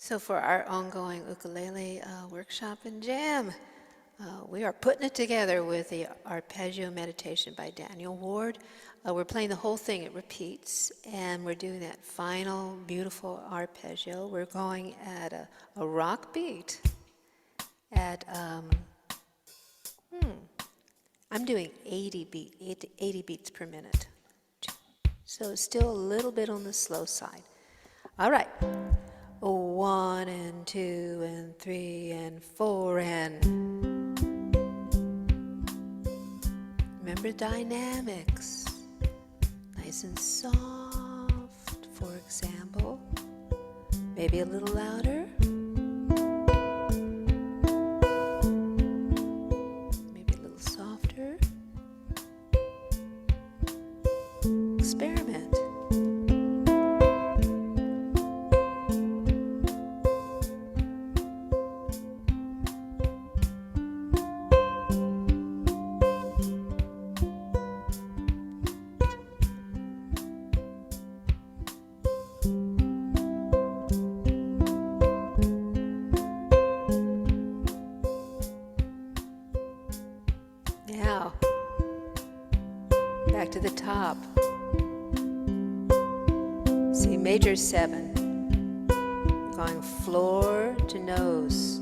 So for our ongoing ukulele workshop and jam, we are putting it together with the Arpeggio meditation by Daniel Ward. We're playing the whole thing, it repeats, and we're doing that final beautiful arpeggio. We're going at a rock beat at, I'm doing 80 beats per minute. So it's still a little bit on the slow side. All right. 1 and 2 and 3 and 4 and remember dynamics. Nice and soft, for example. Maybe a little louder. Maybe a little softer. Experiment. Now, back to the top. C major 7. Going floor to nose.